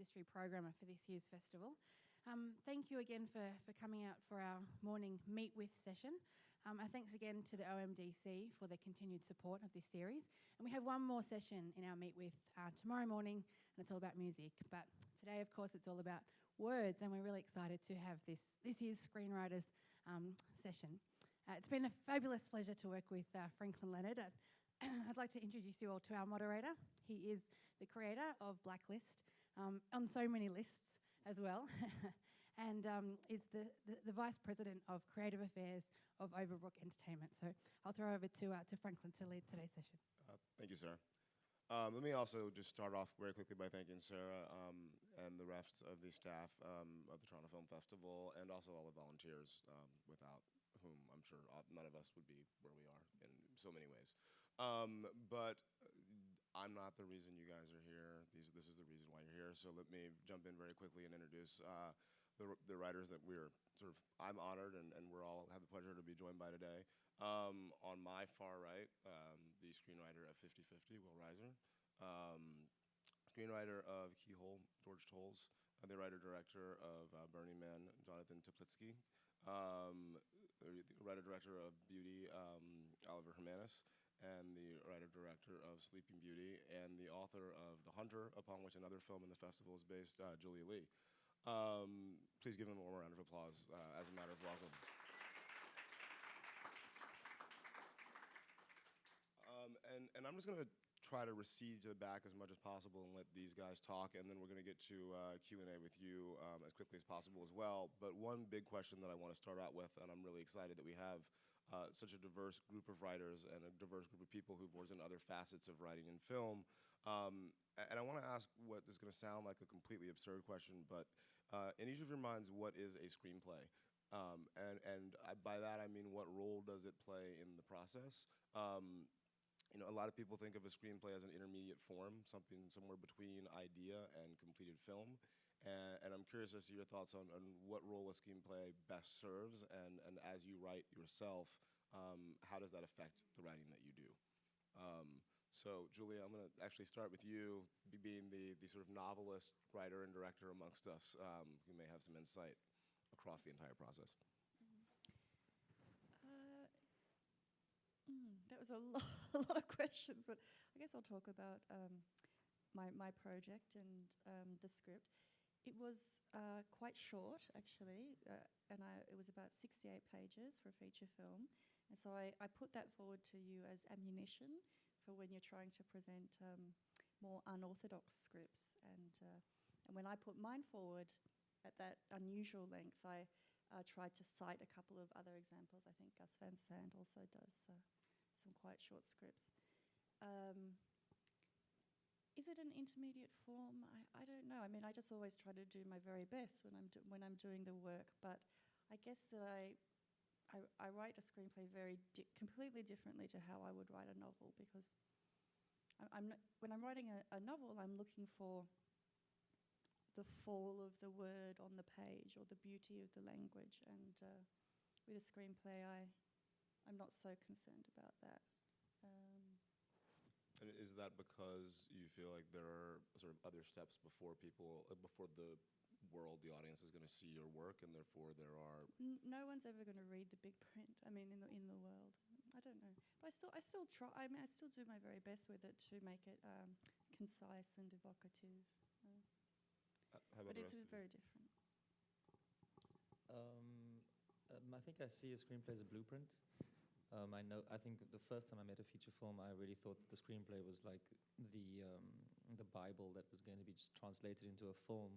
History programmer for this year's festival. Thank you again for coming out for our morning Meet With session. Our thanks again to the OMDC for their continued support of this series. And we have one more session in our Meet With tomorrow morning, and it's all about music. But today, of course, it's all about words, and we're really excited to have this year's Screenwriters session. It's been a fabulous pleasure to work with Franklin Leonard. I'd like to introduce you all to our moderator. He is the creator of Blacklist, on so many lists as well, and is the Vice President of Creative Affairs of Overbrook Entertainment. So I'll throw over to Franklin to lead today's session. Thank you, Sarah. Let me also just start off very quickly by thanking Sarah and the rest of the staff of the Toronto Film Festival, and also all the volunteers without whom I'm sure none of us would be where we are in so many ways. But I'm not the reason you guys are here. This is the reason why you're here. So let me jump in very quickly and introduce the writers that I'm honored and we're all have the pleasure to be joined by today. On my far right, the screenwriter of 50/50, Will Reiser. Screenwriter of Keyhole, George Tolles. The writer-director of Burning Man, Jonathan Teplitsky. The writer-director of Beauty, Oliver Hermanis. And the writer-director of Sleeping Beauty. And the author of The Hunter, upon which another film in the festival is based, Julia Lee. Please give them a warm round of applause as a matter of welcome. And I'm just going to try to recede to the back as much as possible and let these guys talk, and then we're going to get to Q&A with you as quickly as possible as well. But one big question that I want to start out with, and I'm really excited that we have such a diverse group of writers and a diverse group of people who've worked in other facets of writing and film. And I want to ask what is going to sound like a completely absurd question, but in each of your minds, what is a screenplay? And by that I mean, what role does it play in the process? You know, a lot of people think of a screenplay as an intermediate form, something somewhere between idea and completed film. And I'm curious as to your thoughts on what role a screenplay best serves, and as you write yourself, how does that affect the writing that you do? So, Julia, I'm going to actually start with you, being the sort of novelist, writer, and director amongst us, who may have some insight across the entire process. That was a lot of questions, but I guess I'll talk about my project and the script. It was quite short, actually, and it was about 68 pages for a feature film. And so I put that forward to you as ammunition for when you're trying to present more unorthodox scripts. And when I put mine forward at that unusual length, I tried to cite a couple of other examples. I think Gus Van Sant also does some quite short scripts. Is it an intermediate form? I don't know. I mean, I just always try to do my very best when I'm doing the work. But I guess that I write a screenplay completely differently to how I would write a novel, because when I'm writing a novel, I'm looking for the fall of the word on the page or the beauty of the language. And with a screenplay, I'm not so concerned about that. And is that because you feel like there are sort of other steps before the world, the audience is going to see your work, and therefore there are... No one's ever going to read the big print. I mean, in the world, I don't know. But I still try. I mean, I still do my very best with it to make it concise and evocative. But it's very different. I think I see a screenplay as a blueprint. I think the first time I made a feature film, I really thought that the screenplay was like the Bible that was going to be just translated into a film.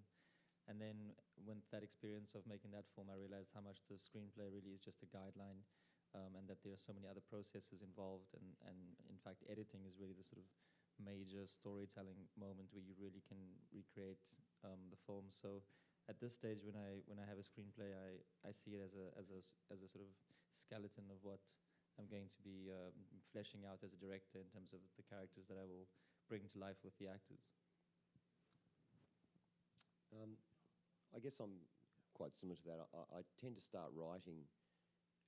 And then with that experience of making that film, I realized how much the screenplay really is just a guideline, and that there are so many other processes involved. And in fact, editing is really the sort of major storytelling moment where you really can recreate the film. So at this stage, when I have a screenplay, I see it as a sort of skeleton of what I'm going to be fleshing out as a director in terms of the characters that I will bring to life with the actors. I guess I'm quite similar to that. I tend to start writing,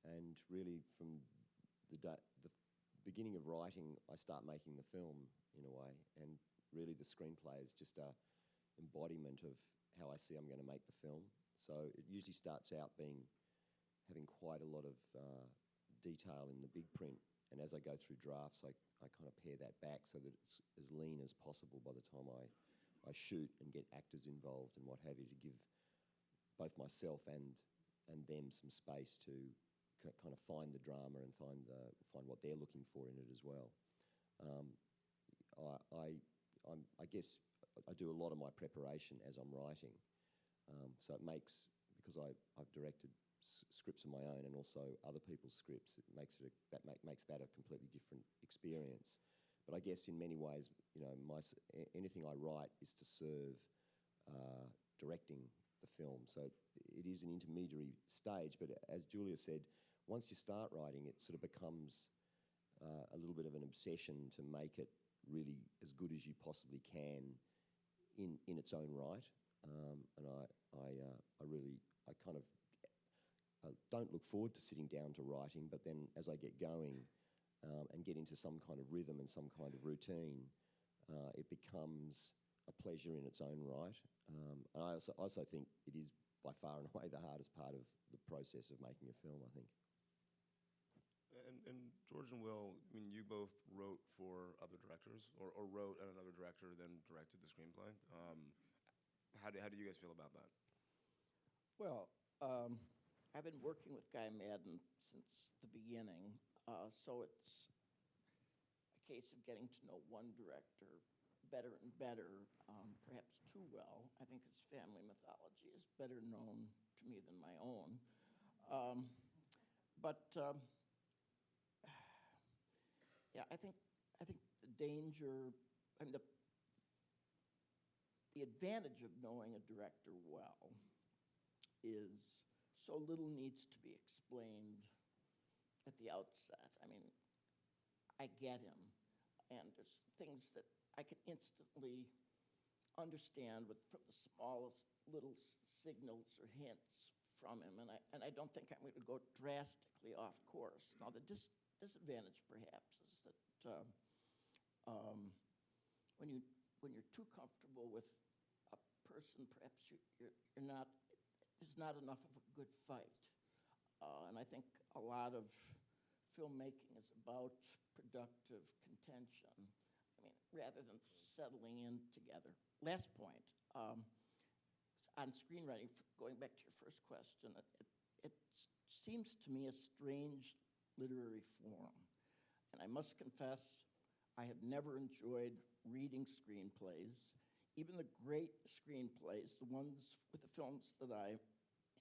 and really from the beginning of writing, I start making the film in a way. And really, the screenplay is just embodiment of how I see I'm going to make the film. So it usually starts out having quite a lot of detail in the big print, and as I go through drafts, I kind of pare that back so that it's as lean as possible by the time I shoot and get actors involved and what have you, to give both myself and them some space to kind of find the drama and find what they're looking for in it as well. I guess I do a lot of my preparation as I'm writing, so it makes, because I've directed scripts of my own and also other people's scripts, it makes that a completely different experience. But I guess in many ways, you know, anything I write is to serve directing the film. So it is an intermediary stage, but as Julia said, once you start writing, it sort of becomes a little bit of an obsession to make it really as good as you possibly can in its own right. And I kind of don't look forward to sitting down to writing, but then as I get going and get into some kind of rhythm and some kind of routine, it becomes a pleasure in its own right. And I also think it is by far and away the hardest part of the process of making a film, I think. And George and Will, I mean, you both wrote for other directors, or wrote and another director then directed the screenplay. How do you guys feel about that? Well, I've been working with Guy Madden since the beginning, so it's a case of getting to know one director better and better, perhaps too well. I think his family mythology is better known to me than my own. Yeah, I think the danger, I mean, the advantage of knowing a director well is so little needs to be explained at the outset. I mean, I get him, and there's things that I can instantly understand from the smallest little signals or hints from him, and I don't think I'm going to go drastically off course. Now, the disadvantage perhaps is that when you're too comfortable with a person, perhaps you're not. There's not enough of a good fight, and I think a lot of filmmaking is about productive contention. I mean, rather than settling in together. Last point, on screenwriting, going back to your first question, it seems to me a strange literary form. And I must confess, I have never enjoyed reading screenplays. Even the great screenplays, the ones with the films that I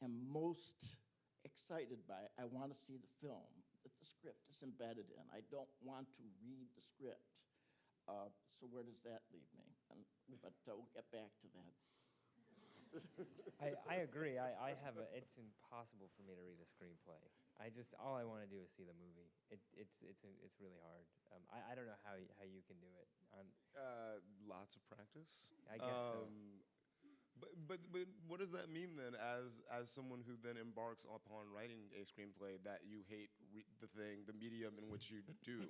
am most excited by, I want to see the film that the script is embedded in. I don't want to read the script. So where does that leave me? But we'll get back to that. I agree. It's impossible for me to read a screenplay. All I want to do is see the movie. It's really hard. I don't know how you can do it. Lots of practice. I guess so. But what does that mean then, as someone who then embarks upon writing a screenplay, that you hate the medium in which you do?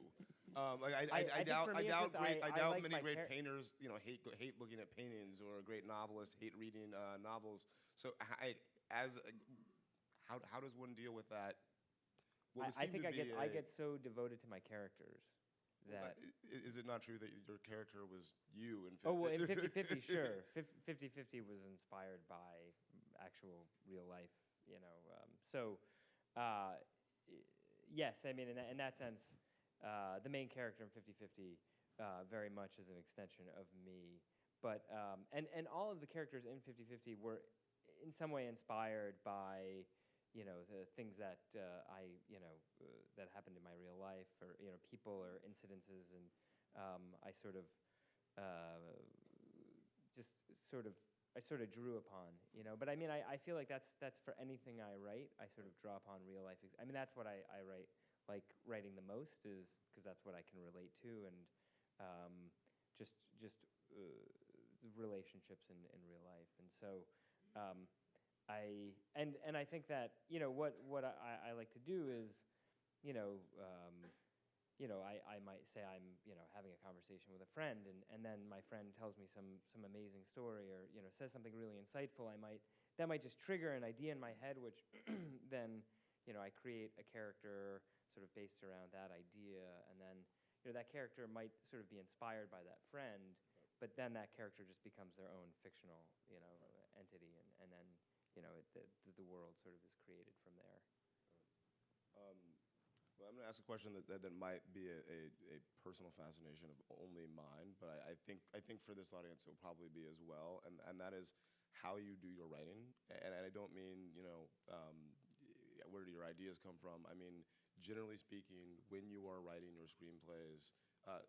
I doubt many great painters, hate looking at paintings, or a great novelist hate reading novels. So how does one deal with that? I think I get so devoted to my characters that. Is it not true that your character was you in 50? Oh, well, in 50-50, sure. 50-50 was inspired by actual real life, yes, I mean, in that sense, the main character in 50-50 very much is an extension of me. But, and all of the characters in 50-50 were in some way inspired by, the things that that happened in my real life, or, people or incidences, and I sort of drew upon, But I mean, I feel like that's for anything I write. I sort of draw upon real life. I mean, that's what I like writing the most, is because that's what I can relate to, and just relationships in real life. And so I think that what I like to do is I might say I'm, having a conversation with a friend, and then my friend tells me some amazing story, or, says something really insightful. That might just trigger an idea in my head, which then, I create a character sort of based around that idea, and then, that character might sort of be inspired by that friend, but then that character just becomes their own fictional, entity, and then, the world sort of is created from there. Well, I'm going to ask a question that might be a personal fascination of only mine, but I think for this audience it will probably be as well, and that is how you do your writing. And I don't mean, where do your ideas come from? I mean, generally speaking, when you are writing your screenplays,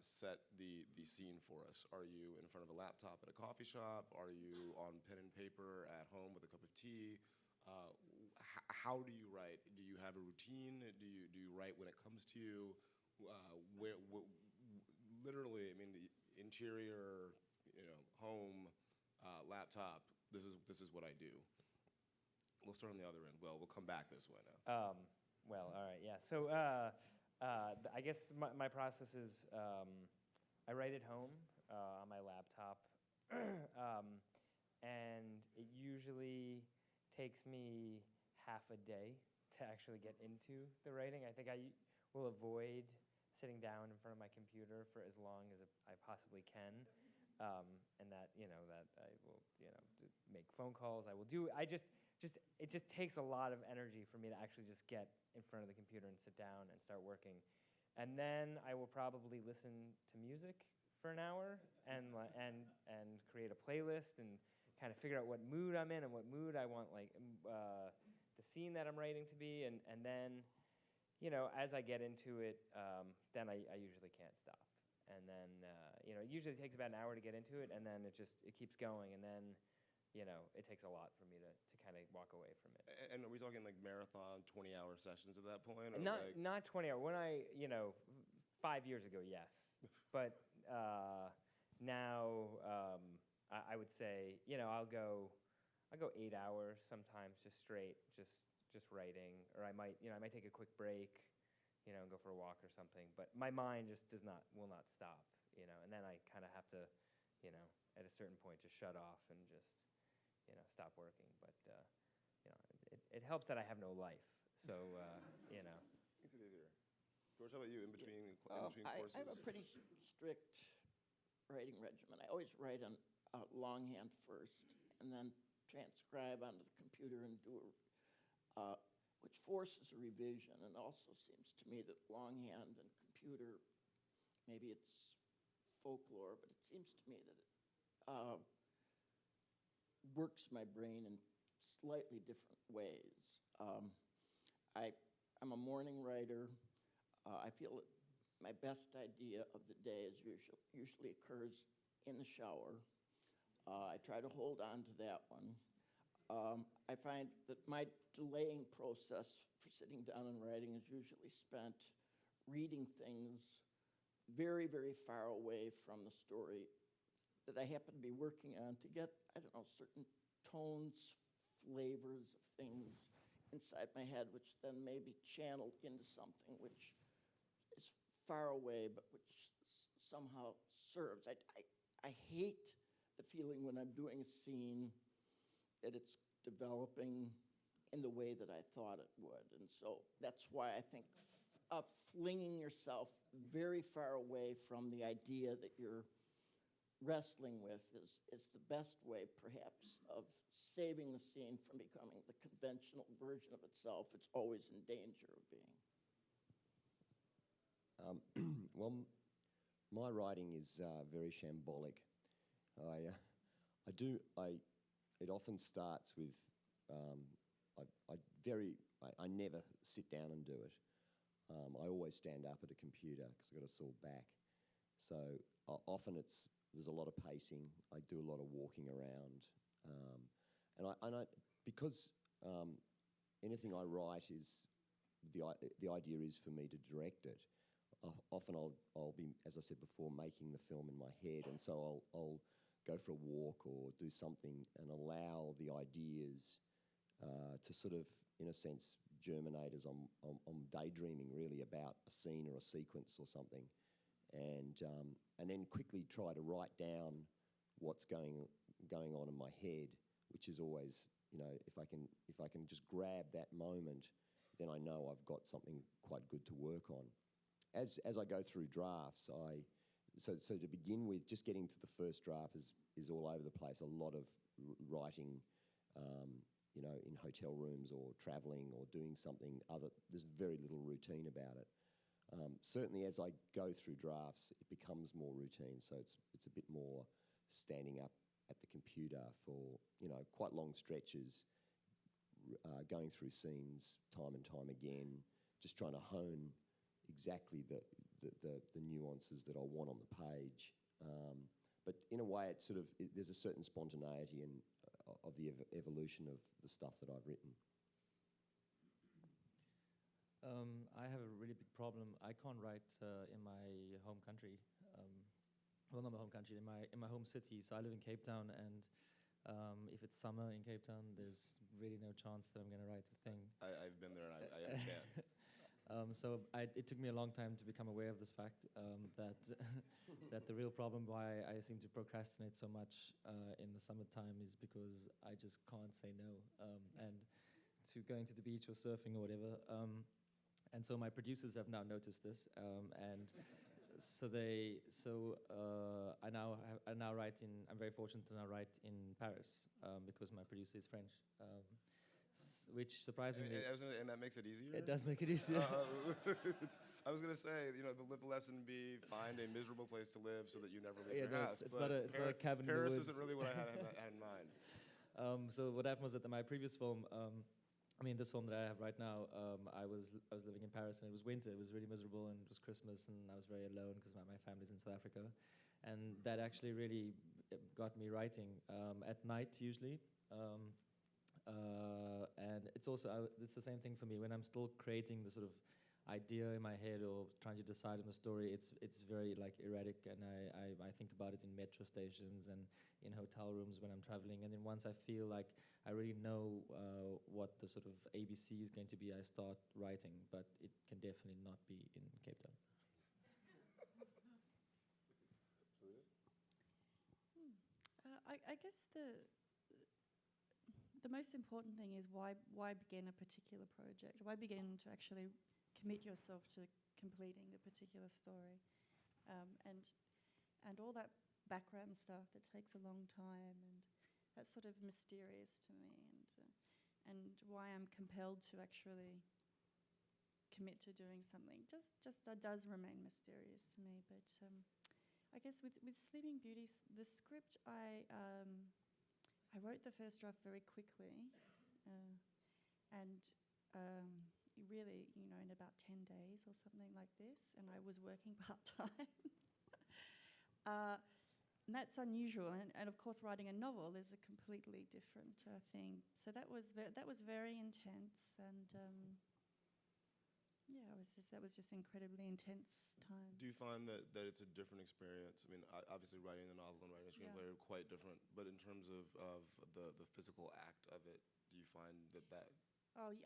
set the scene for us. Are you in front of a laptop at a coffee shop? Are you on pen and paper at home with a cup of tea? How do you write? Do you have a routine? Do you write when it comes to you? Literally, I mean, the interior, home, laptop. This is what I do. We'll start on the other end. Well, we'll come back this way now. Well, all right, yeah. So I guess my process is I write at home on my laptop, and it usually takes me half a day to actually get into the writing. I think I will avoid sitting down in front of my computer for as long as I possibly can, and that I will make phone calls. I will do. It just takes a lot of energy for me to actually just get in front of the computer and sit down and start working, and then I will probably listen to music for an hour and create a playlist and kind of figure out what mood I'm in and what mood I want, like the scene that I'm writing to be, and then, as I get into it, then I usually can't stop, and then it usually takes about an hour to get into it, and then it keeps going, and then it takes a lot for me to kind of walk away from it. And are we talking like marathon 20-hour sessions at that point? Or Not 20 hours. When 5 years ago, yes, but now I would say I'll go 8 hours sometimes, just straight, just writing, or I might take a quick break, and go for a walk or something. But my mind just will not stop, and then I kind of have to, at a certain point, just shut off and just stop working. But it helps that I have no life, so Makes it easier. George, how about you? In between courses? I have a pretty strict writing regimen. I always write on longhand first, and then transcribe onto the computer and do which forces a revision. And also seems to me that longhand and computer, maybe it's folklore, but it seems to me that it works my brain in slightly different ways. I'm a morning writer. I feel that my best idea of the day usually occurs in the shower. I try to hold on to that one. I find that my delaying process for sitting down and writing is usually spent reading things very, very far away from the story that I happen to be working on to get, certain tones, flavors of things inside my head, which then may be channeled into something which is far away, but which somehow serves. I hate the feeling when I'm doing a scene that it's developing in the way that I thought it would. And so that's why I think flinging yourself very far away from the idea that you're wrestling with is the best way, perhaps, of saving the scene from becoming the conventional version of itself it's always in danger of being. Well, my writing is very shambolic. It often starts with I never sit down and do it. I always stand up at a computer because I've got a sore back. So often there's a lot of pacing. I do a lot of walking around, because anything I write is the idea is for me to direct it. Often I'll be, as I said before, making the film in my head, and so I'll go for a walk or do something and allow the ideas to sort of, in a sense, germinate as I'm daydreaming really about a scene or a sequence or something, and then quickly try to write down what's going on in my head, which is always, you know, if I can just grab that moment, then I know I've got something quite good to work on. As I go through drafts, so to begin with, just getting to the first draft is all over the place. A lot of writing, you know, in hotel rooms or traveling or doing something other. There's very little routine about it. Certainly, as I go through drafts, it becomes more routine. So it's a bit more standing up at the computer for, you know, quite long stretches, going through scenes time and time again, just trying to hone exactly the nuances that I want on the page. But in a way, there's a certain spontaneity of the evolution of the stuff that I've written. I have a really big problem. I can't write in my home country. Well, not my home country, in my home city. So I live in Cape Town, and if it's summer in Cape Town, there's really no chance that I'm going to write a thing. I've been there, and I understand. It took me a long time to become aware of this fact, that that the real problem why I seem to procrastinate so much in the summertime is because I just can't say no, and to going to the beach or surfing or whatever. And so my producers have now noticed this, and I now write in. I'm very fortunate to now write in Paris because my producer is French. Which surprisingly, and that makes it easier. It does make it easier. I was going to say, you know, the lesson be find a miserable place to live so that you never leave your no, house. it's not a cabin in the Paris woods. isn't really what I had in mind. So what happened was that my previous film, this film that I have right now, I was living in Paris, and it was winter. It was really miserable, and it was Christmas, and I was very alone because my family's in South Africa, and that actually really got me writing at night usually. And it's also it's the same thing for me when I'm still creating the sort of idea in my head or trying to decide on the story. It's very like erratic, and I think about it in metro stations and in hotel rooms when I'm traveling. And then once I feel like I really know what the sort of ABC is going to be, I start writing. But it can definitely not be in Cape Town. I guess the most important thing is why begin a particular project? Why begin to actually commit yourself to completing the particular story? And all that background stuff that takes a long time, and that's sort of mysterious to me, and why I'm compelled to actually commit to doing something just does remain mysterious to me. But I guess with Sleeping Beauty, the script I wrote the first draft very quickly, and really, you know, in about 10 days or something like this, and I was working part-time. And that's unusual, and of course writing a novel is a completely different thing. So that was very intense, and that was just incredibly intense time. Do you find that it's a different experience? I mean, obviously writing the novel and writing a screenplay are quite different, but in terms of the physical act of it, do you find that? Oh, it's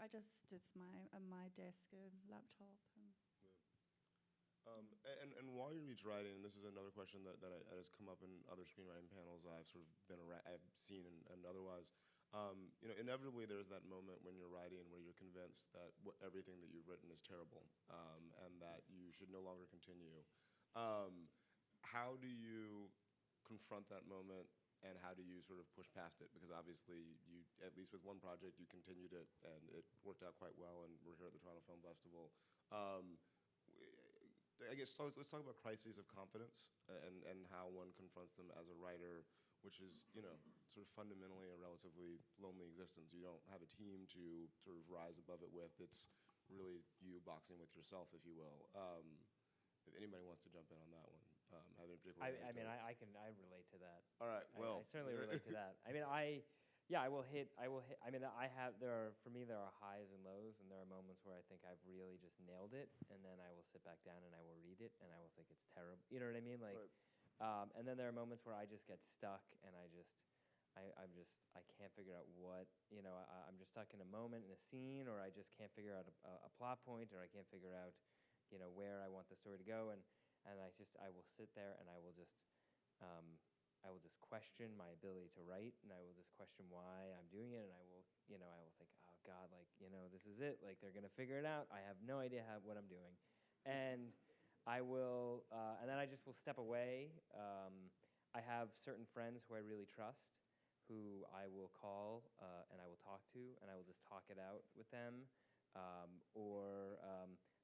my desk, a laptop. And while you're each writing, and this is another question that has come up in other screenwriting panels I've sort of been around, I've seen and otherwise, you know, inevitably there's that moment when you're writing where you're convinced that everything that you've written is terrible, and that you should no longer continue. How do you confront that moment, and how do you sort of push past it? Because obviously, you, at least with one project, you continued it, and it worked out quite well, and we're here at the Toronto Film Festival. I guess let's talk about crises of confidence and how one confronts them as a writer, which is, you know, sort of fundamentally a relatively lonely existence. You don't have a team to sort of rise above it with. It's really you boxing with yourself, if you will. If anybody wants to jump in on that one, have any particular? I mean, I relate to that. All right. Well, I certainly relate to that. I mean, I will hit. I mean, for me, there are highs and lows, and there are moments where I think I've really just nailed it, and then I will sit back down and I will read it, and I will think it's terrible. You know what I mean? Like, right. and then there are moments where I just get stuck, and I can't figure out what, I'm just stuck in a moment in a scene, or I just can't figure out a plot point, or I can't figure out, where I want the story to go, and I will sit there and I will just question my ability to write, and I will just question why I'm doing it, and I will think, oh God, this is it, they're gonna figure it out. I have no idea what I'm doing, and I will, and then I just will step away. I have certain friends who I really trust, who I will call and I will talk to, and I will just talk it out with them. Or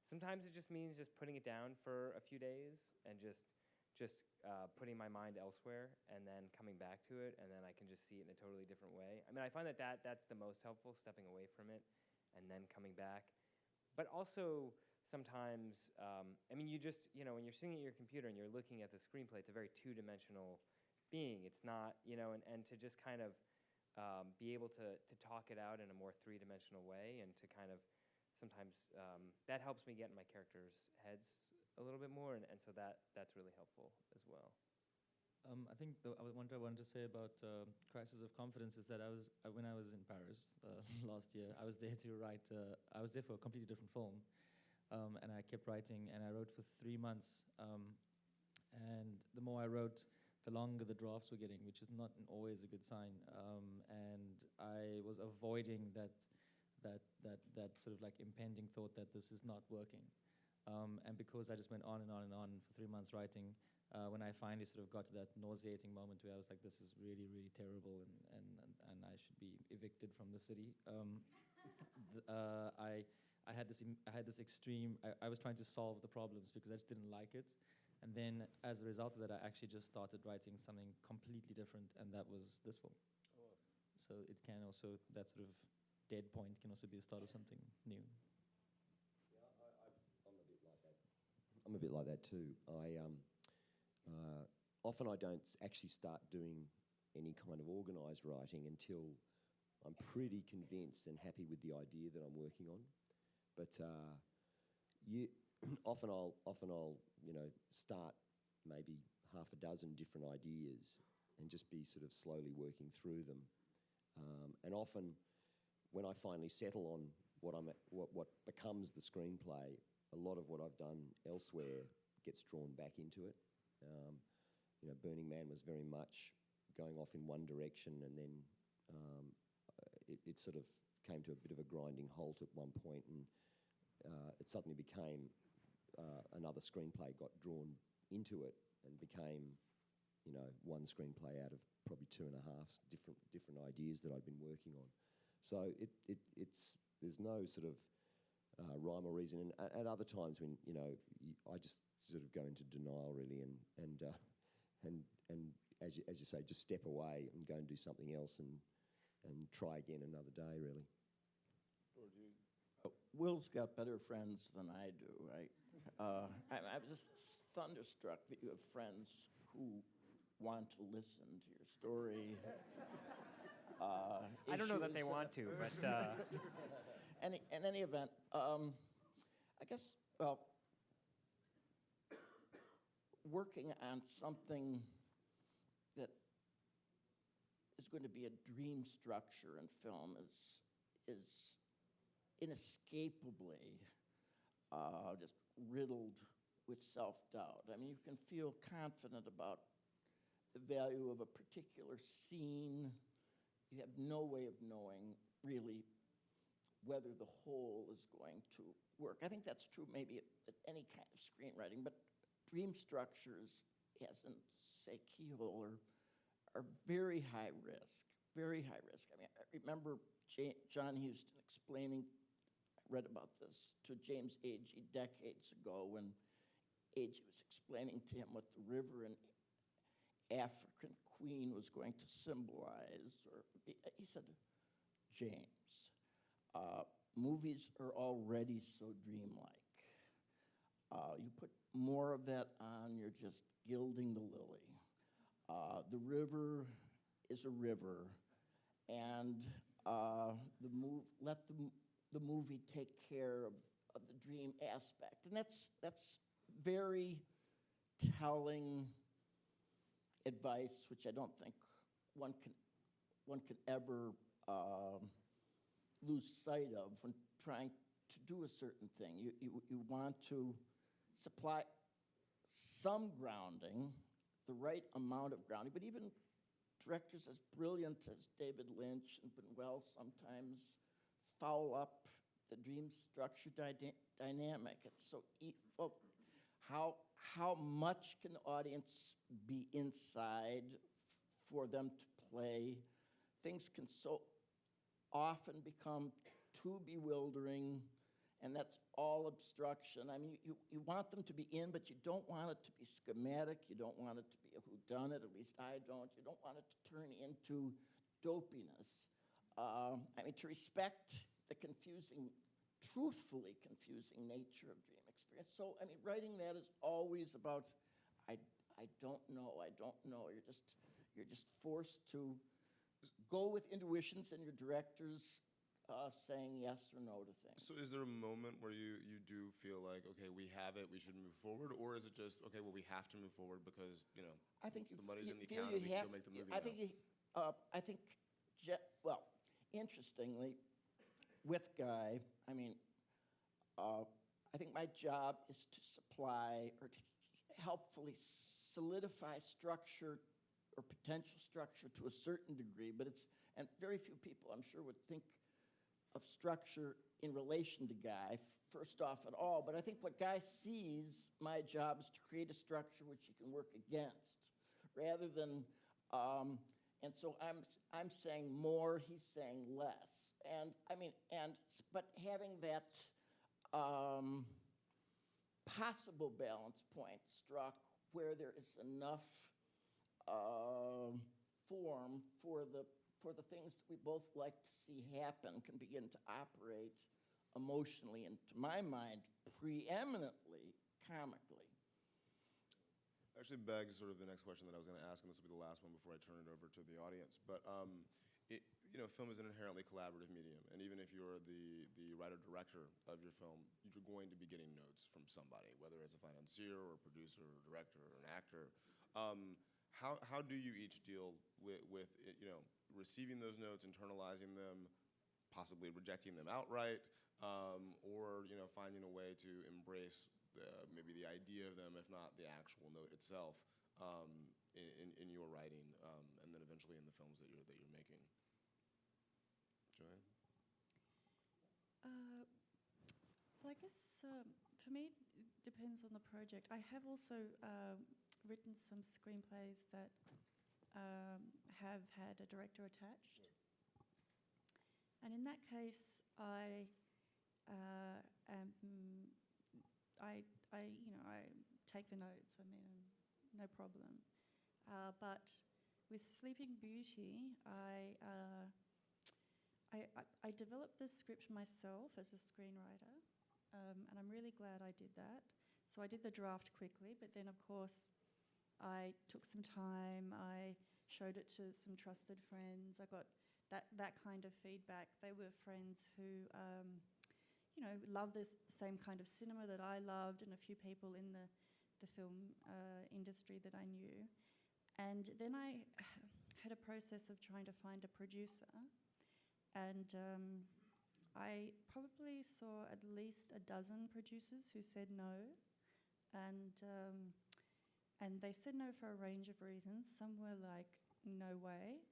sometimes it just means just putting it down for a few days and just putting my mind elsewhere, and then coming back to it, and then I can just see it in a totally different way. I mean, I find that's the most helpful, stepping away from it and then coming back. But also sometimes, you just, when you're sitting at your computer and you're looking at the screenplay, it's a very two-dimensional being. It's not, and to just kind of be able to talk it out in a more three-dimensional way, and to kind of sometimes, that helps me get in my characters' heads a little bit more, and so that's really helpful as well. I think what I wanted to say about Crisis of Confidence is that when I was in Paris last year, I was there to write. I was there for a completely different film, and I kept writing, and I wrote for 3 months. And the more I wrote, the longer the drafts were getting, which is not always a good sign. And I was avoiding that sort of like impending thought that this is not working. And because I just went on and on and on for 3 months writing, when I finally sort of got to that nauseating moment where I was like, this is really, really terrible, and I should be evicted from the city, I had this extreme, I was trying to solve the problems because I just didn't like it. And then as a result of that, I actually just started writing something completely different, and that was this film. Oh. So it can also, that sort of dead point can also be the start of something new. I'm a bit like that too. Often I don't actually start doing any kind of organised writing until I'm pretty convinced and happy with the idea that I'm working on. But often I'll start maybe half a dozen different ideas and just be sort of slowly working through them. And often when I finally settle on what becomes the screenplay, a lot of what I've done elsewhere gets drawn back into it. Burning Man was very much going off in one direction, and then it sort of came to a bit of a grinding halt at one point, and it suddenly became another screenplay got drawn into it and became, one screenplay out of probably 2.5 different ideas that I'd been working on. So there's no sort of rhyme or reason. And at other times when I just sort of go into denial really, and as you say, just step away and go and do something else and try again another day really. Will's got better friends than I do, right? I'm just thunderstruck that you have friends who want to listen to your story. I don't know that they want to, but... In any event, I guess, working on something that is going to be a dream structure in film is inescapably just riddled with self-doubt. I mean, you can feel confident about the value of a particular scene. You have no way of knowing, really, whether the whole is going to work. I think that's true maybe at any kind of screenwriting, but dream structures, as in, say, Keyhole, are very high risk, very high risk. I mean, I remember John Huston explaining, I read about this, to James Agee decades ago when Agee was explaining to him what the river in African Queen was going to symbolize. He said, James, movies are already so dreamlike. You put more of that on, you're just gilding the lily. The river is a river, and let the movie take care of the dream aspect. And that's very telling advice, which I don't think one can one can ever lose sight of when trying to do a certain thing. You want to supply some grounding, the right amount of grounding, but even directors as brilliant as David Lynch and Buñuel sometimes foul up the dream structure dynamic. It's so how much can the audience be inside for them to play? Things can so often become too bewildering, and that's all obstruction. I mean, you want them to be in, but you don't want it to be schematic. You don't want it to be a whodunit, at least I don't. You don't want it to turn into dopiness. I mean, to respect the truthfully confusing nature of dream experience. So, I mean, writing that is always about, I don't know. You're just forced to go with intuitions and your directors saying yes or no to things. So is there a moment where you do feel like, okay, we have it, we should move forward? Or is it just, okay, well, we have to move forward because, I think the money's in the feel account and we you can have, go make the movie I now? think, well, interestingly, with Guy, I mean, I think my job is to supply or to helpfully solidify structure or potential structure to a certain degree, but and very few people, I'm sure, would think of structure in relation to Guy, first off at all. But I think what Guy sees, my job is to create a structure which he can work against, rather than, and so I'm saying more, he's saying less. And I mean, but having that possible balance point struck where there is enough form for the things that we both like to see happen can begin to operate emotionally and, to my mind, preeminently comically. Actually begs sort of the next question that I was going to ask, and this will be the last one before I turn it over to the audience. But film is an inherently collaborative medium, and even if you're the writer-director of your film, you're going to be getting notes from somebody, whether it's a financier or a producer or a director or an actor. How do you each deal with receiving those notes, internalizing them, possibly rejecting them outright, or finding a way to embrace maybe the idea of them, if not the actual note itself, in your writing, and then eventually in the films that you're making? Joanne? Well, I guess for me, it depends on the project. I have also written some screenplays that have had a director attached, and in that case, I take the notes. I mean, no problem. But with Sleeping Beauty, I developed the script myself as a screenwriter, and I'm really glad I did that. So I did the draft quickly, but then, of course, I took some time. I showed it to some trusted friends. I got that kind of feedback. They were friends who, loved the same kind of cinema that I loved, and a few people in the film industry that I knew. And then I had a process of trying to find a producer, and I probably saw at least a dozen producers who said no, and they said no for a range of reasons. Some were like, no way.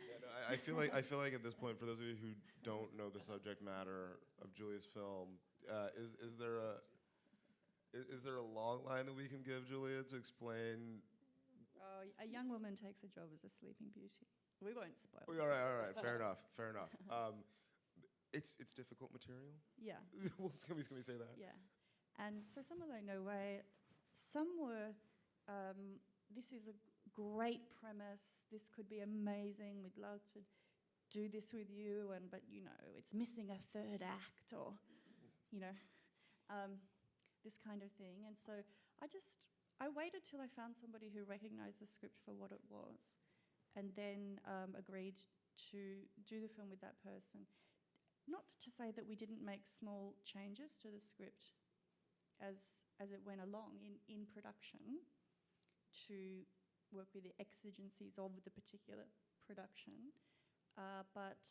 Yeah, no, I feel like at this point, for those of you who don't know the subject matter of Julia's film, is there a long line that we can give Julia to explain? Oh, a young woman takes a job as a Sleeping Beauty. We won't spoil. All right. Fair enough. It's difficult material. Yeah. Can we say that? Yeah. And so some were like, no way. Some were, this is a great premise. This could be amazing. We'd love to do this with you. But it's missing a third act, or, this kind of thing. And so I waited till I found somebody who recognized the script for what it was, and then agreed to do the film with that person. Not to say that we didn't make small changes to the script as it went along in production to work with the exigencies of the particular production. But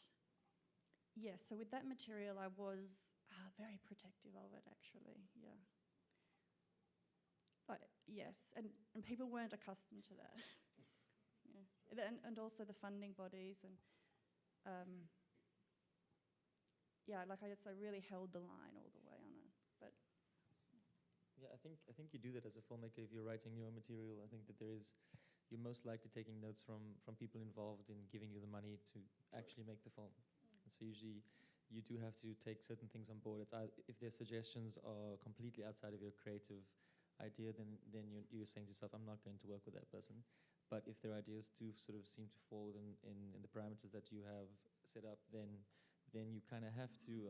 yes, so with that material, I was very protective of it, actually. Yeah. Yes, and people weren't accustomed to that. Yeah. And also the funding bodies and yeah, like I really held the line all the way on it. But Yeah, I think you do that as a filmmaker if you're writing your own material. I think that you're most likely taking notes from people involved in giving you the money to actually make the film. And so usually you do have to take certain things on board. If their suggestions are completely outside of your creative idea, then you're saying to yourself, I'm not going to work with that person. But if their ideas do sort of seem to fall in the parameters that you have set up, then you kind of have to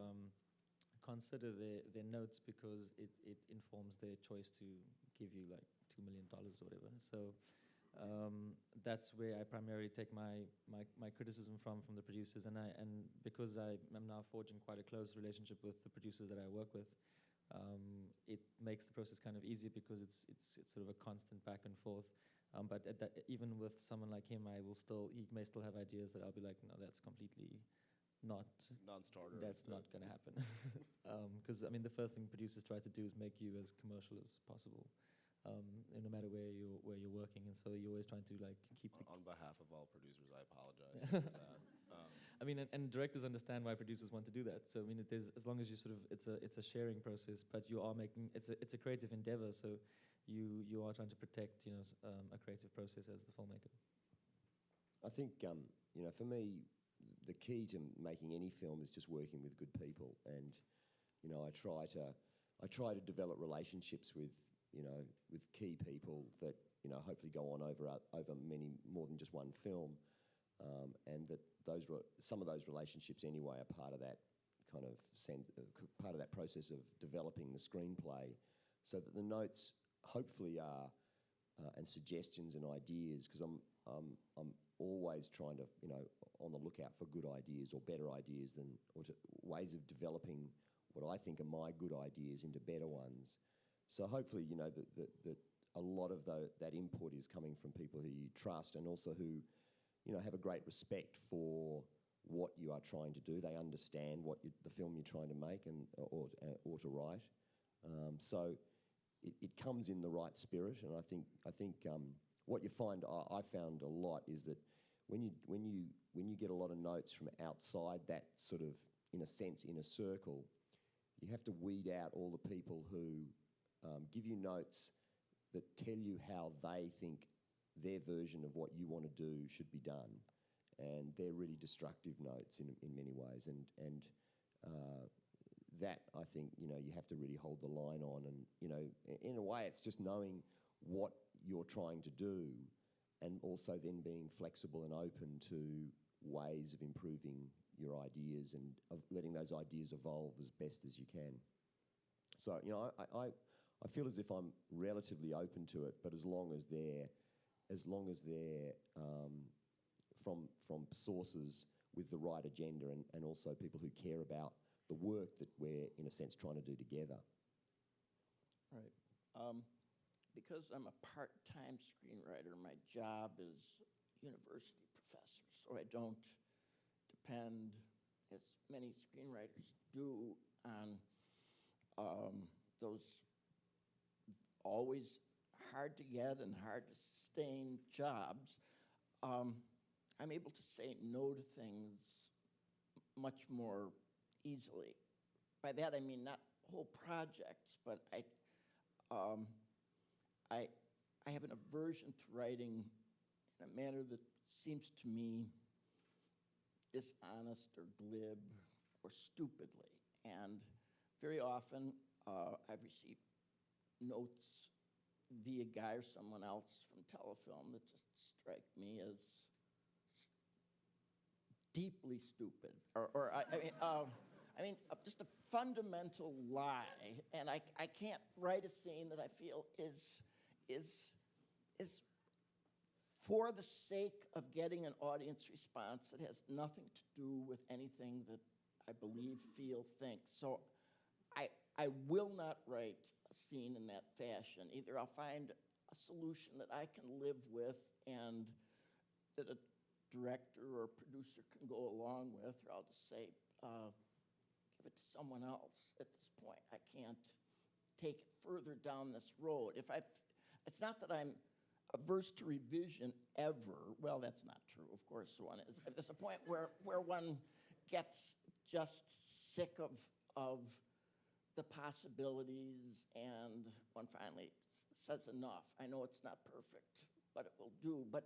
consider their notes, because it informs their choice to give you like $2 million or whatever. So that's where I primarily take my criticism from the producers, and because I'm now forging quite a close relationship with the producers that I work with, it makes the process kind of easier, because it's sort of a constant back and forth. But even with someone like him, he may still have ideas that I'll be like, no, that's completely not non-starter. That's not going to happen. Because I mean, the first thing producers try to do is make you as commercial as possible, no matter where you're working, and so you're always trying to like keep. On behalf of all producers, I apologize for that. I mean, and directors understand why producers want to do that. So I mean, as long as you sort of, it's a sharing process, but you are making it's a creative endeavor. So you are trying to protect a creative process as the filmmaker. I think for me, the key to making any film is just working with good people, and I try to develop relationships with key people that hopefully go on over many more than just one film. And that some of those relationships anyway are part of that kind of part of that process of developing the screenplay, so that the notes hopefully are and suggestions and ideas, because I'm always trying to on the lookout for good ideas or better ideas ways of developing what I think are my good ideas into better ones. So hopefully that a lot of that input is coming from people who you trust, and also who have a great respect for what you are trying to do. They understand the film you're trying to make or to write. So it comes in the right spirit, and I think what you find I found a lot is that when you get a lot of notes from outside that sort of, in a sense, inner circle, you have to weed out all the people who give you notes that tell you how they think their version of what you want to do should be done, and they're really destructive notes in many ways, and that I think you have to really hold the line on, and in a way it's just knowing what you're trying to do, and also then being flexible and open to ways of improving your ideas and of letting those ideas evolve as best as you can. So I feel as if I'm relatively open to it, but as long as they're from sources with the right agenda, and also people who care about the work that we're, in a sense, trying to do together. Right. Because I'm a part-time screenwriter, my job is university professor, so I don't depend, as many screenwriters do, on those always hard to get and hard to sustain jobs. I'm able to say no to things much more easily. By that I mean not whole projects, but I have an aversion to writing in a manner that seems to me dishonest or glib or stupidly. And very often I've received notes via Guy or someone else from Telefilm that just strike me as deeply stupid, or I mean, just a fundamental lie, and I can't write a scene that I feel is for the sake of getting an audience response that has nothing to do with anything that I believe, feel, think. So I will not write a scene in that fashion. Either I'll find a solution that I can live with and that a director or producer can go along with, or I'll just say, give it to someone else at this point. I can't take it further down this road. It's not that I'm averse to revision ever. Well, that's not true. Of course one is. There's a point where one gets just sick of the possibilities, and one finally says enough. I know it's not perfect, but it will do. But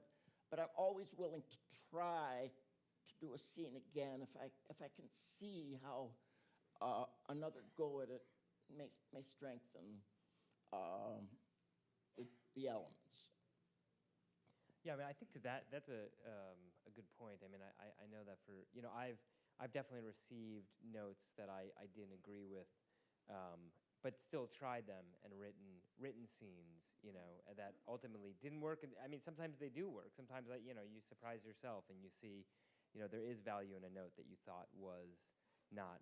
I'm always willing to try to do a scene again if I can see how another go at it may strengthen the elements. Yeah, I mean, I think that's a good point. I mean, I know that for, I've definitely received notes that I didn't agree with, but still tried them and written scenes, that ultimately didn't work. And I mean, sometimes they do work. Sometimes, you surprise yourself and you see, there is value in a note that you thought was not,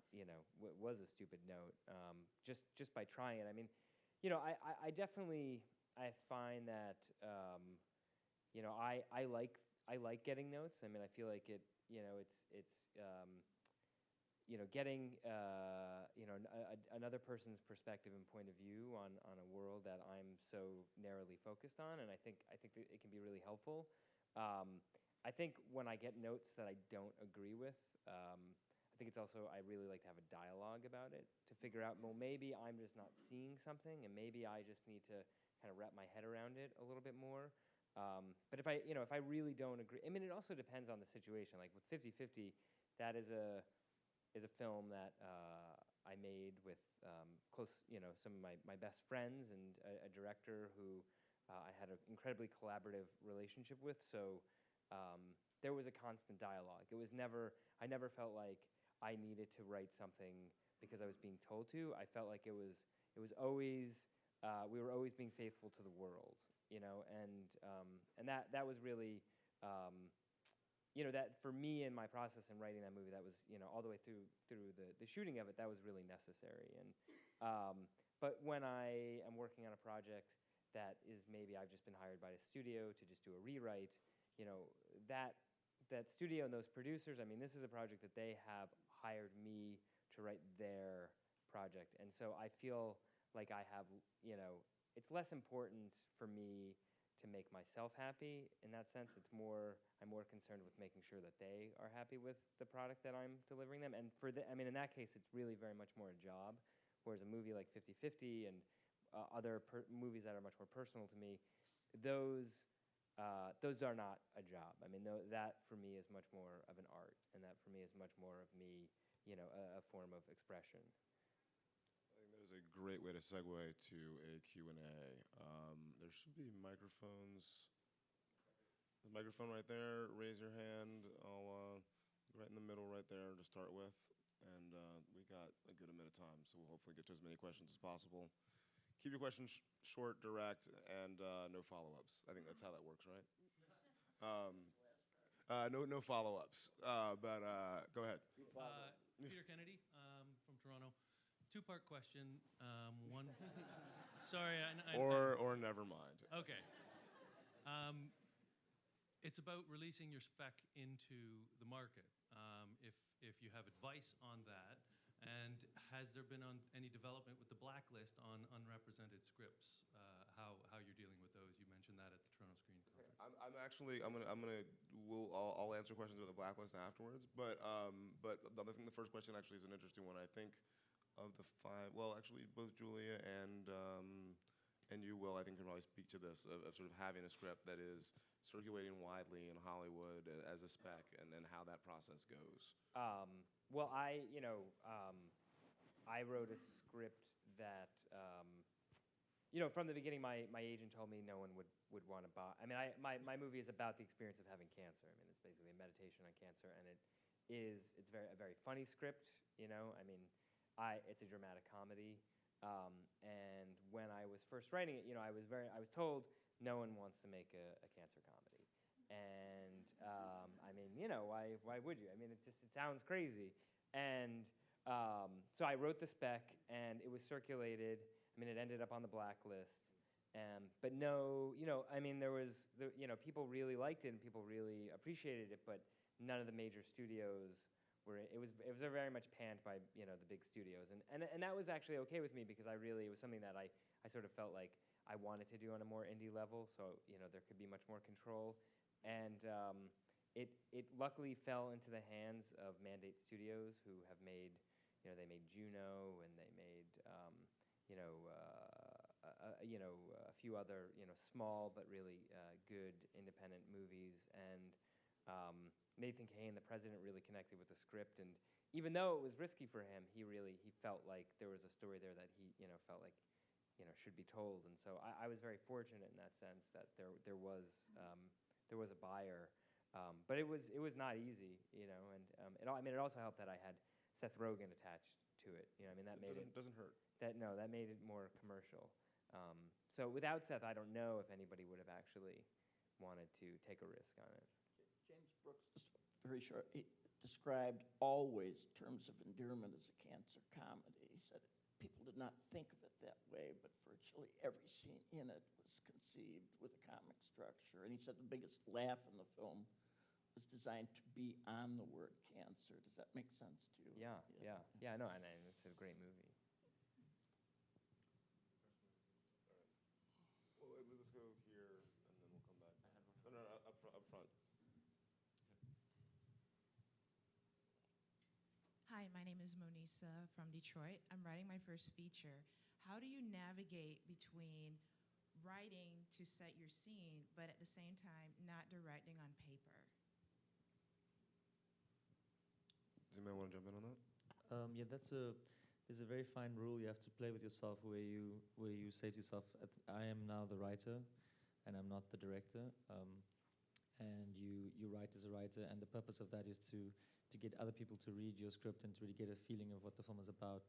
was a stupid note, just by trying it. I mean, I definitely, I find that, I like getting notes. I mean, I feel like it's getting another person's perspective and point of view on a world that I'm so narrowly focused on, and I think that it can be really helpful. I think when I get notes that I don't agree with, I think it's also, I really like to have a dialogue about it to figure out, well, maybe I'm just not seeing something, and maybe I just need to kind of wrap my head around it a little bit more. But if I really don't agree, I mean, it also depends on the situation. Like with 50/50, that is a film that I made with some of my best friends and a director who I had an incredibly collaborative relationship with. So there was a constant dialogue. I never felt like I needed to write something because I was being told to. I felt like it was always we were always being faithful to the world, and that was really. That for me in my process in writing that movie, that was, all the way through the shooting of it, that was really necessary. And but when I am working on a project that is maybe I've just been hired by a studio to just do a rewrite, that studio and those producers, I mean, this is a project that they have hired me to write their project. And so I feel like I have, it's less important for me to make myself happy in that sense. I'm more concerned with making sure that they are happy with the product that I'm delivering them. And in that case, it's really very much more a job, whereas a movie like 50/50 and other movies that are much more personal to me, those are not a job. I mean, that for me is much more of an art, and that for me is much more of me, a form of expression. I think that is a great way to segue to a Q&A. There should be microphones. The microphone right there. Raise your hand. I'll right in the middle right there to start with. And we got a good amount of time, so we'll hopefully get to as many questions as possible. Keep your questions short, direct, and no follow-ups. I think that's how that works, right? No follow-ups. But go ahead. Peter Kennedy from Toronto. Two-part question. One. Sorry. Or never mind. Okay. It's about releasing your spec into the market. If you have advice on that, and has there been any development with the blacklist on unrepresented scripts? How you're dealing with those? You mentioned that at the Toronto Screen Conference. I'll answer questions about the blacklist afterwards. But the first question actually is an interesting one. I think of the five, well, actually both Julia and you, Will, I think can probably speak to this of sort of having a script that is circulating widely in Hollywood as a spec, and how that process goes. Well, I wrote a script that, from the beginning, my agent told me no one would want to buy. I mean, my movie is about the experience of having cancer. I mean, it's basically a meditation on cancer, and it's a very funny script. I mean, it's a dramatic comedy. And when I was first writing it, I was told no one wants to make a cancer comedy. And I mean, why would you? I mean, it sounds crazy. And so I wrote the spec, and it was circulated. I mean, it ended up on the blacklist. But no, I mean, people really liked it and people really appreciated it, but none of the major studios were. It was very much panned by the big studios, and that was actually okay with me because it was something that I sort of felt like I wanted to do on a more indie level, so there could be much more control, and it luckily fell into the hands of Mandate Studios, who have made they made Juno and they made a few other small but really good independent movies, and Nathan Kahane, the president, really connected with the script, and even though it was risky for him, he felt like there was a story there that he felt like should be told, and so I was very fortunate in that sense that there was a buyer, but it was not easy, and it also helped that I had Seth Rogen attached to it, I mean that made it doesn't hurt. That made it more commercial. So without Seth, I don't know if anybody would have actually wanted to take a risk on it. James Brooks, just very short, he described Always, Terms of Endearment, as a cancer comedy. He said people did not think of it that way, but virtually every scene in it was conceived with a comic structure. And he said the biggest laugh in the film was designed to be on the word cancer. Does that make sense to you? Yeah, no, and it's a great movie. Well, let's go here, and then we'll come back. No, up front. Hi, my name is Monisa from Detroit. I'm writing my first feature. How do you navigate between writing to set your scene, but at the same time not directing on paper? Does anybody want to jump in on that? Yeah, there's a very fine rule you have to play with yourself where you say to yourself, I am now the writer and I'm not the director, and you write as a writer, and the purpose of that is to get other people to read your script and to really get a feeling of what the film is about,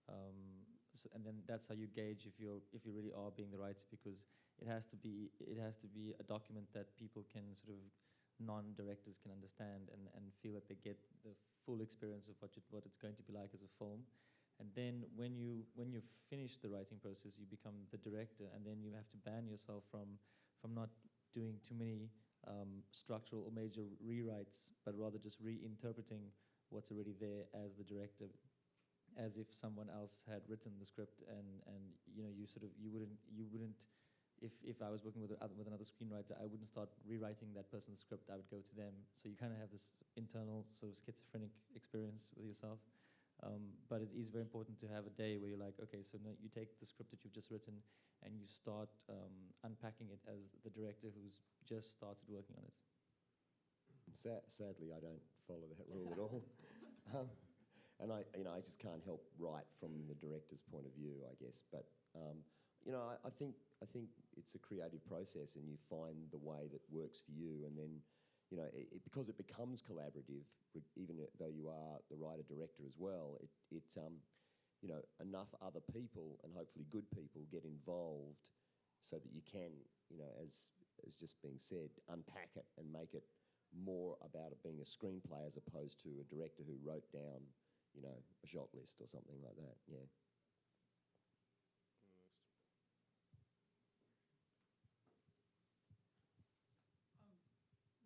and then that's how you gauge if you really are being the writer, because it has to be a document that people can sort of non-directors can understand and feel that they get the full experience of what it's going to be like as a film. And then when you finish the writing process, you become the director, and then you have to ban yourself from not doing too many structural or major rewrites, but rather just reinterpreting what's already there as the director, as if someone else had written the script, and you wouldn't if I was working with another screenwriter, I wouldn't start rewriting that person's script. I would go to them. So you kind of have this internal sort of schizophrenic experience with yourself. But it is very important to have a day where you're like, okay, so now you take the script that you've just written and you start unpacking it as the director who's just started working on it. Sadly, I don't follow that rule at all. And I just can't help write from the director's point of view, I guess. But I think it's a creative process, and you find the way that works for you, and then because it becomes collaborative, even though you are the writer-director as well, enough other people, and hopefully good people, get involved so that you can, as just being said, unpack it and make it more about it being a screenplay as opposed to a director who wrote down, a shot list or something like that, yeah.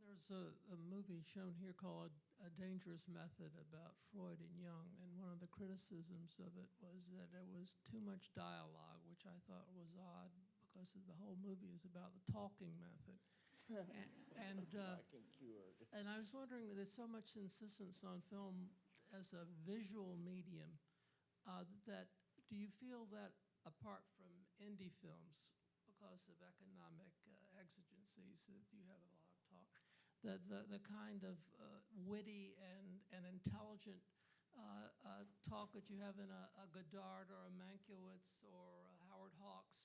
There's a movie shown here called A Dangerous Method about Freud and Jung, and one of the criticisms of it was that there was too much dialogue, which I thought was odd because the whole movie is about the talking method. And I was wondering, there's so much insistence on film as a visual medium, that do you feel that apart from indie films, because of economic exigencies, that you have a lot of talk, that the kind of witty and intelligent talk that you have in a Godard or a Mankiewicz or a Howard Hawks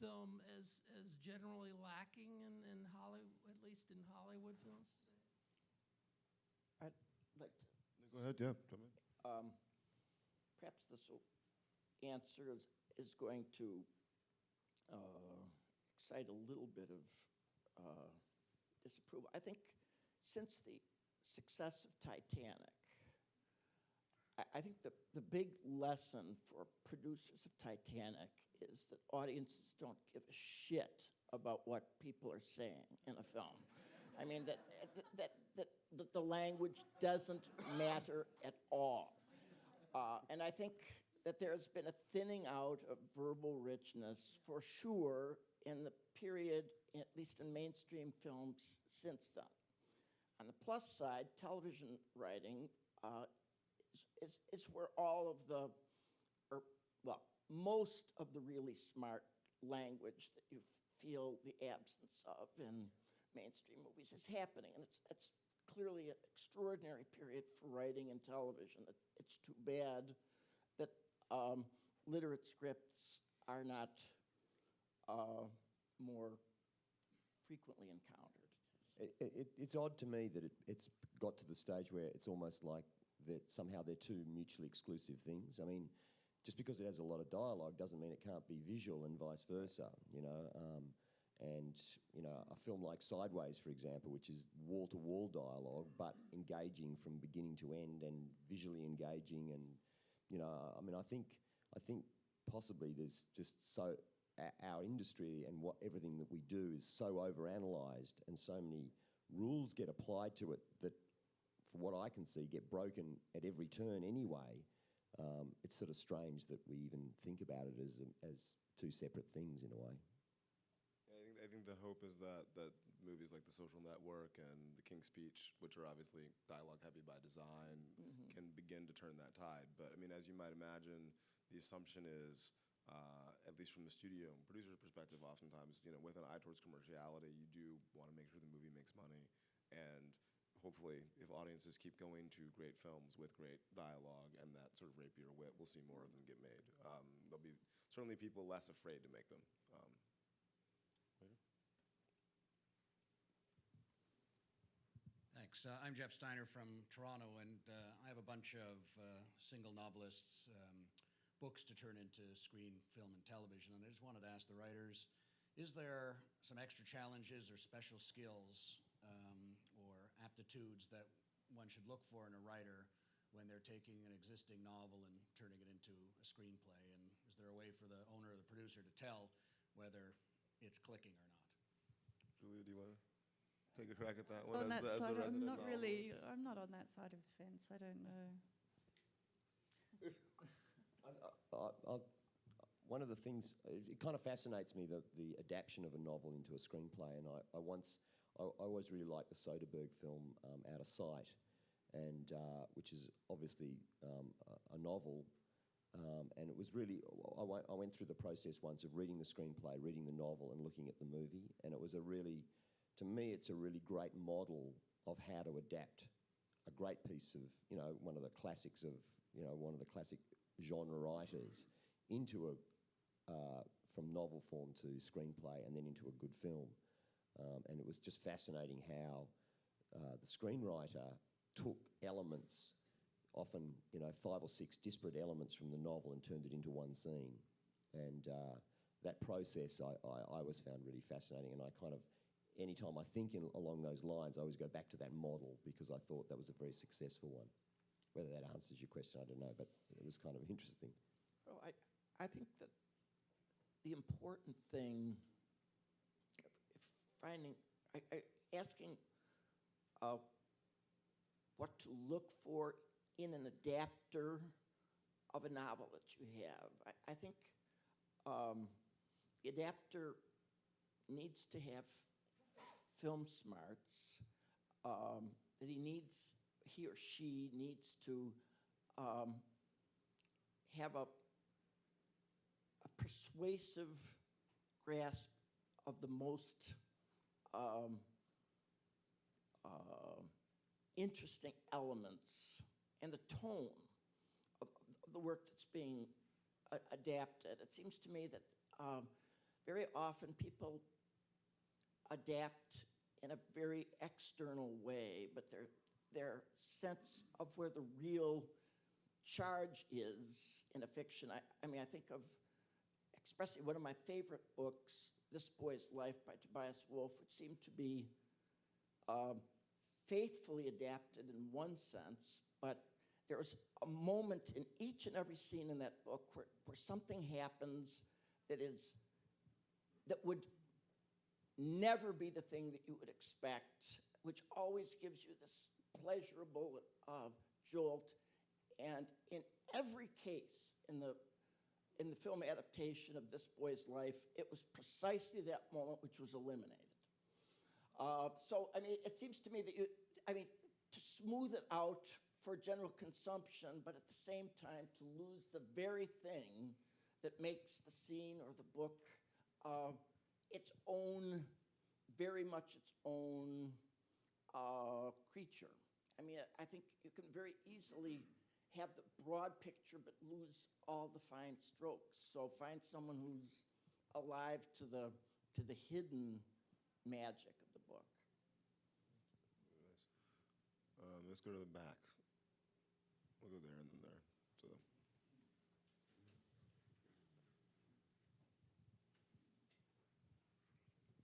film is generally lacking in Hollywood, at least in Hollywood films today? I'd like to. Go ahead, yeah. Perhaps this answer is going to excite a little bit of disapproval. I think since the success of Titanic, I think the big lesson for producers of Titanic is that audiences don't give a shit about what people are saying in a film. I mean, that the language doesn't matter at all. And I think that there's been a thinning out of verbal richness for sure in the period, at least in mainstream films, since then. On the plus side, television writing is where all of the, most of the really smart language that you feel the absence of in mainstream movies is happening. And it's clearly an extraordinary period for writing and television. It's too bad that literate scripts are not more frequently encountered. It's odd to me that it's got to the stage where it's almost like that somehow they're two mutually exclusive things. I mean, just because it has a lot of dialogue doesn't mean it can't be visual and vice versa, you know. And, you know, a film like Sideways, for example, which is wall-to-wall dialogue, but engaging from beginning to end and visually engaging. And, you know, I mean, I think possibly there's just so... Our industry and everything that we do is so overanalyzed, and so many rules get applied to it that, from what I can see, get broken at every turn anyway. It's sort of strange that we even think about it as two separate things in a way. I think the hope is that movies like The Social Network and The King's Speech, which are obviously dialogue heavy by design, can begin to turn that tide. But I mean, as you might imagine, the assumption is, at least from the studio and producer's perspective, oftentimes, you know, with an eye towards commerciality, you do want to make sure the movie makes money. And hopefully, if audiences keep going to great films with great dialogue and that sort of rapier wit, we'll see more of them get made. There'll be certainly people less afraid to make them. Thanks. I'm Jeff Steiner from Toronto, and I have a bunch of single novelists' books to turn into screen, film, and television. And I just wanted to ask the writers, is there some extra challenges or special skills or aptitudes that one should look for in a writer when they're taking an existing novel and turning it into a screenplay? And is there a way for the owner or the producer to tell whether it's clicking or not? Julia, do you want to take a crack at that one? On that as side, the I'm resident not really. novelist? I'm not on that side of the fence. I don't know. One of the things, it kind of fascinates me, the adaptation of a novel into a screenplay. And I always really liked the Soderbergh film Out of Sight, and which is obviously a novel. And it was really, I went through the process once of reading the screenplay, reading the novel, and looking at the movie. And it was to me, it's a really great model of how to adapt a great piece of, you know, one of the classics of, you know, one of the classic genre writers into from novel form to screenplay and then into a good film. And it was just fascinating how the screenwriter took elements, often, you know, 5 or 6 disparate elements from the novel, and turned it into one scene. And that process I always found really fascinating, and I kind of, anytime I think along those lines, I always go back to that model because I thought that was a very successful one. Whether that answers your question, I don't know, but it was kind of interesting. Well, I think that the important thing, asking what to look for in an adapter of a novel that you have. I think the adapter needs to have film smarts, that he or she needs to have a persuasive grasp of the most interesting elements and the tone of the work that's being adapted. It seems to me that very often people adapt in a very external way, but their sense of where the real charge is in a fiction. I mean, I think of especially one of my favorite books, This Boy's Life by Tobias Wolff, which seemed to be faithfully adapted in one sense, but there's a moment in each and every scene in that book where something happens that would never be the thing that you would expect, which always gives you this pleasurable jolt. And in every case in the film adaptation of this boy's life, it was precisely that moment which was eliminated. So, I mean, it seems to me that to smooth it out for general consumption, but at the same time to lose the very thing that makes the scene or the book its own, very much its own creature. I mean, I think you can very easily have the broad picture but lose all the fine strokes. So find someone who's alive to the hidden magic of the book. Let's go to the back. We'll go there and then there. So.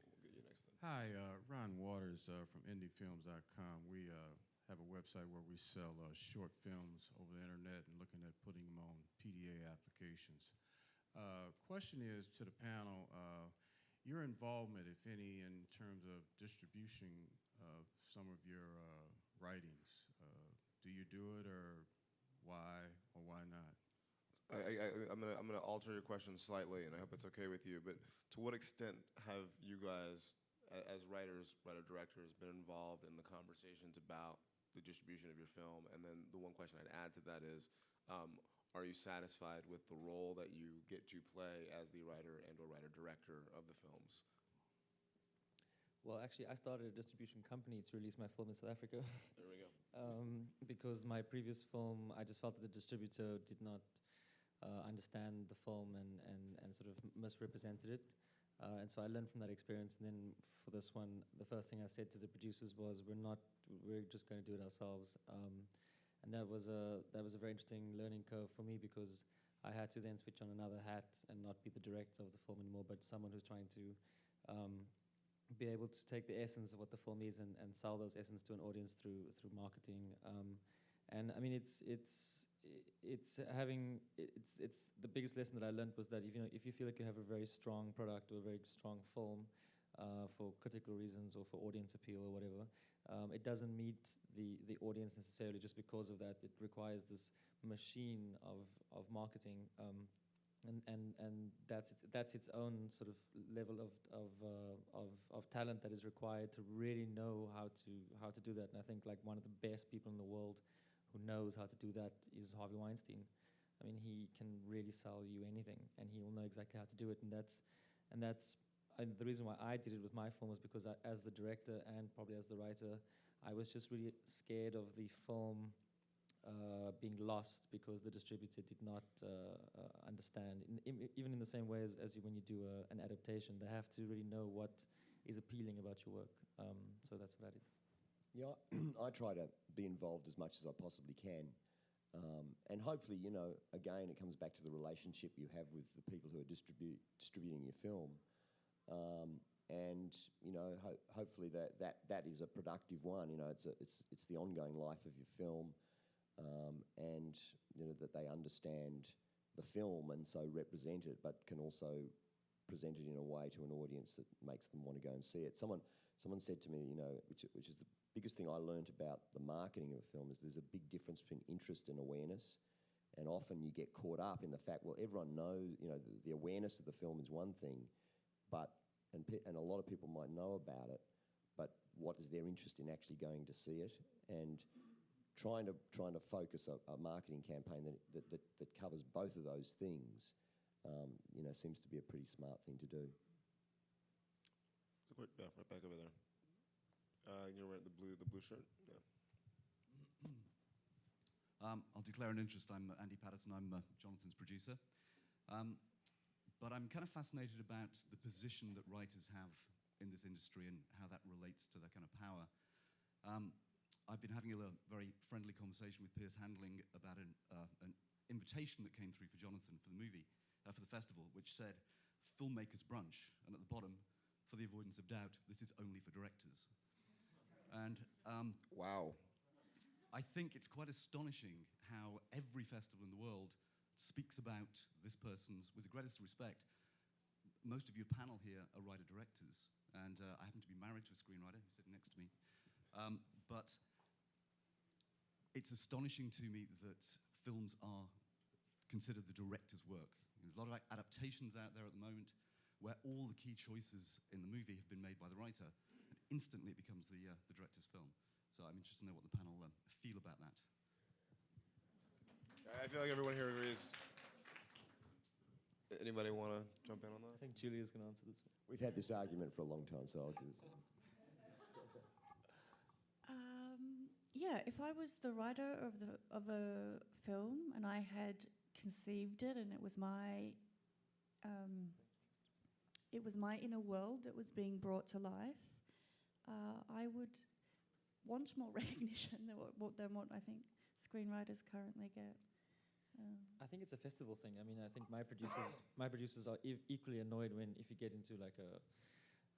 We'll get you next then. Hi, Ron Waters from IndieFilms.com. We have a website where we sell short films over the internet and looking at putting them on PDA applications. Question is to the panel, your involvement, if any, in terms of distribution of some of your writings. Do you do it, or why or why not? I'm gonna alter your question slightly, and I hope it's okay with you. But to what extent have you guys, as writer-directors, been involved in the conversations about the distribution of your film? And then the one question I'd add to that is, are you satisfied with the role that you get to play as the writer and/or writer-director of the films? Well, actually, I started a distribution company to release my film in South Africa. There we go. Because my previous film, I just felt that the distributor did not understand the film and sort of misrepresented it. And so I learned from that experience. And then for this one, the first thing I said to the producers was, we're just going to do it ourselves. And that was a very interesting learning curve for me, because I had to then switch on another hat and not be the director of the film anymore, but someone who's trying to be able to take the essence of what the film is and sell those essence to an audience through marketing. And I mean, it's the biggest lesson that I learned was that if you feel like you have a very strong product or a very strong film for critical reasons or for audience appeal or whatever, it doesn't meet the audience necessarily just because of that. It requires this machine of marketing, and that's its own sort of level of talent that is required to really know how to do that. And I think like one of the best people in the world who knows how to do that is Harvey Weinstein. I mean, he can really sell you anything, and he will know exactly how to do it. And the reason why I did it with my film was because as the director and probably as the writer, I was just really scared of the film being lost because the distributor did not understand. Even in the same way as when you do an adaptation, they have to really know what is appealing about your work. So that's what I did. Yeah, I try to be involved as much as I possibly can. And hopefully, again, it comes back to the relationship you have with the people who are distributing your film. And hopefully that is a productive one. It's the ongoing life of your film, and that they understand the film and so represent it, but can also present it in a way to an audience that makes them want to go and see it. Someone said to me, which is the biggest thing I learned about the marketing of a film, is there's a big difference between interest and awareness. And often you get caught up in the fact, well, everyone knows, the awareness of the film is one thing, and a lot of people might know about it, but what is their interest in actually going to see it? And trying to focus a marketing campaign that covers both of those things, seems to be a pretty smart thing to do. So right back over there. You're wearing the blue shirt. Yeah. I'll declare an interest. I'm Andy Patterson. I'm Jonathan's producer. But I'm kind of fascinated about the position that writers have in this industry and how that relates to their kind of power. I've been having a very friendly conversation with Piers Handling about an invitation that came through for Jonathan for the movie, for the festival, which said, filmmakers brunch, and at the bottom, for the avoidance of doubt, this is only for directors. And wow. I think it's quite astonishing how every festival in the world speaks about this person's, with the greatest respect. Most of your panel here are writer-directors, and I happen to be married to a screenwriter who's sitting next to me. But it's astonishing to me that films are considered the director's work. There's a lot of adaptations out there at the moment where all the key choices in the movie have been made by the writer, and instantly it becomes the director's film. So I'm interested to know what the panel feel about that. I feel like everyone here agrees. Anybody want to jump in on that? I think Julia's going to answer this one. We've had this argument for a long time, so I'll give this. Yeah, if I was the writer of a film and I had conceived it and it was my inner world that was being brought to life, I would want more recognition than what I think screenwriters currently get. I think it's a festival thing. I mean, I think my producers are equally annoyed if you get into like a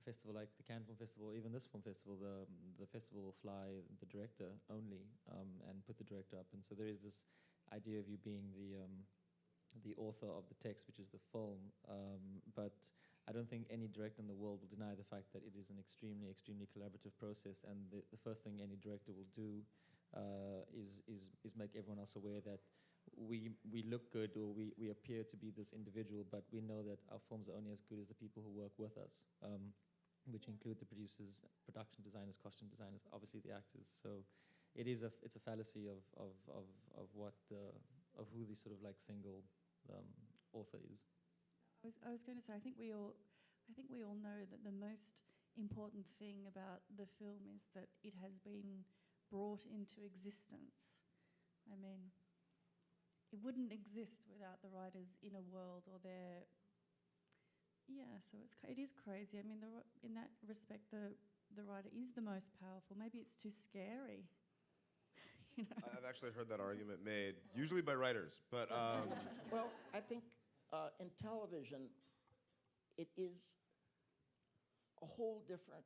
festival like the Cannes Film Festival, or even this film festival. The festival will fly the director only and put the director up, and so there is this idea of you being the author of the text, which is the film. But I don't think any director in the world will deny the fact that it is an extremely collaborative process, and the first thing any director will do is make everyone else aware that we look good, or we appear to be this individual, but we know that our films are only as good as the people who work with us, which include the producers, production designers, costume designers, obviously the actors. So it's a fallacy of who the sort of like single author is. I was going to say, I think we all know that the most important thing about the film is that it has been brought into existence. I mean, it wouldn't exist without the writer's inner world or their. Yeah, so it is crazy. I mean, in that respect, the writer is the most powerful. Maybe it's too scary. You know? I've actually heard that argument made, usually by writers, but. Well, I think in television, it is a whole different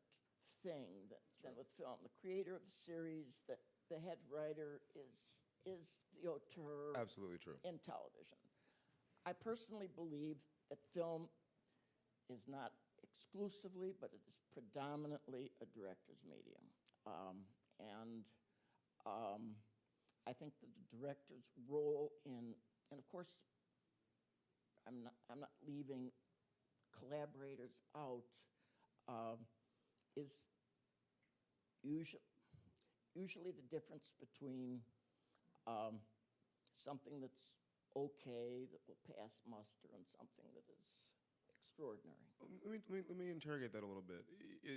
thing than with film. The creator of the series, the head writer is the auteur. Absolutely true. In television. I personally believe that film is not exclusively, but it is predominantly a director's medium. I think that the director's role and of course, I'm not leaving collaborators out, is usually the difference between something that's okay, that will pass muster, and something that is extraordinary. Let me interrogate that a little bit.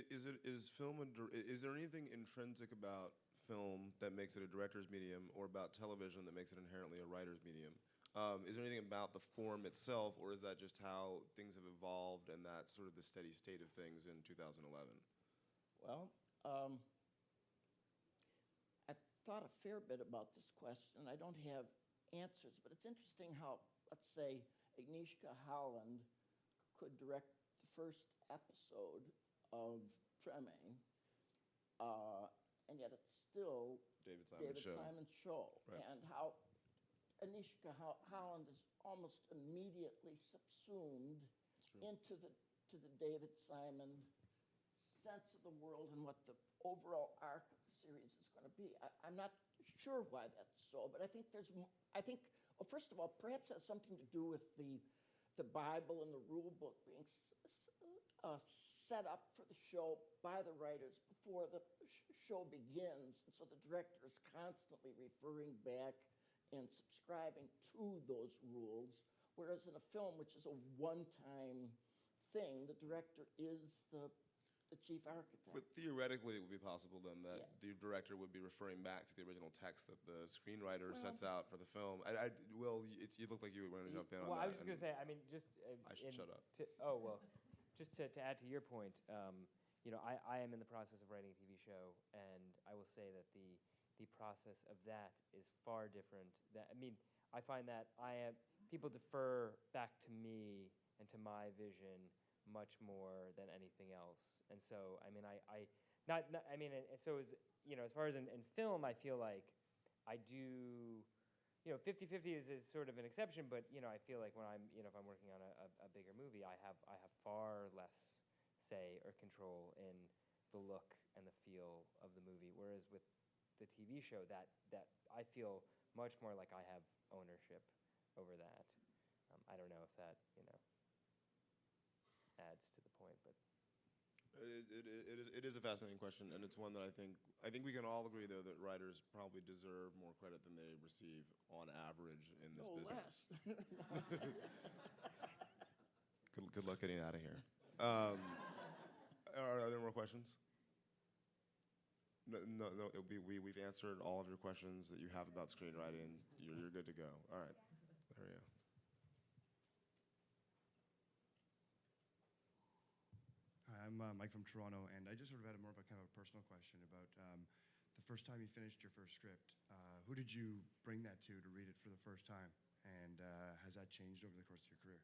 Is there anything intrinsic about film that makes it a director's medium, or about television that makes it inherently a writer's medium? Is there anything about the form itself, or is that just how things have evolved and that's sort of the steady state of things in 2011? Well, I've thought a fair bit about this question. I don't have answers, but it's interesting how, let's say, Agnieszka Holland could direct the first episode of Treme, and yet it's still David Simon's show. Right. And how Agnieszka Holland is almost immediately subsumed into the David Simon sense of the world and what the overall arc of the series is going to be. I'm not sure why that's so, but I think well, first of all, perhaps it has something to do with the Bible and the rule book being set up for the show by the writers before the show begins, and so the director is constantly referring back and subscribing to those rules, whereas in a film, which is a one-time thing, the director is the chief architect. But theoretically, it would be possible then that the director would be referring back to the original text that the screenwriter sets out for the film. Will, you look like you were going to jump in on that. Well, I was just going to say, I mean, just... I should shut up. Just to add to your point, I am in the process of writing a TV show, and I will say that the process of that is far different. I find that people defer back to me and to my vision much more than anything else. And so, I mean, as far as in film, I feel like I do, 50-50 is sort of an exception, but, I feel like when I'm, if I'm working on a bigger movie, I have far less say or control in the look and the feel of the movie, whereas with the TV show, that I feel much more like I have ownership over that. I don't know if that, adds to the point, but. It is a fascinating question, and it's one that I think we can all agree, though, that writers probably deserve more credit than they receive on average in this No business. less. Good luck getting out of here. Are there more questions? No. We've answered all of your questions that you have about screenwriting. You're good to go. All right. There we go. Hi, I'm Mike from Toronto, and I just sort of had more of a kind of a personal question about the first time you finished your first script. Who did you bring that to read it for the first time, and has that changed over the course of your career?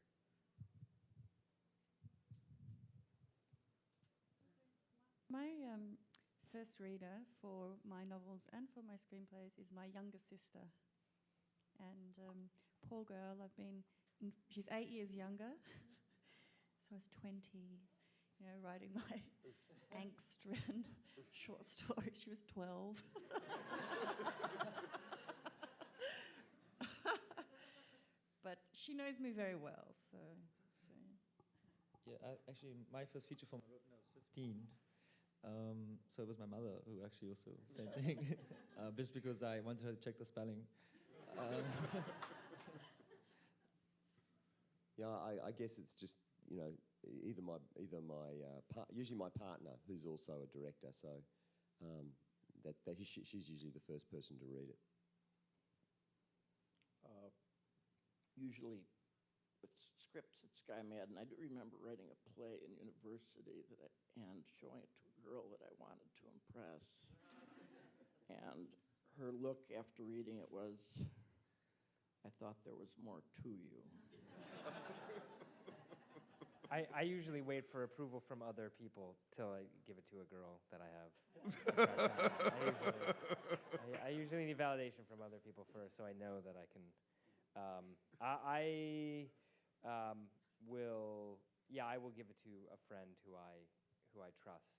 My first reader for my novels and for my screenplays is my younger sister. And poor girl, she's 8 years younger, so I was 20, writing my angst-ridden short story. She was 12. But she knows me very well, so. Yeah, actually, my first feature film I wrote when I was 15. So it was my mother who actually also same thing, just because I wanted her to check the spelling. Yeah, I guess it's just usually my partner, who's also a director, so she's usually the first person to read it. Usually with scripts at SkyMed, and I do remember writing a play in university and showing it to a girl that I wanted to impress. And her look after reading it was, I thought there was more to you. I usually wait for approval from other people till I give it to a girl that I have. I usually need validation from other people first, so I know that I can. I will give it to a friend who I trust.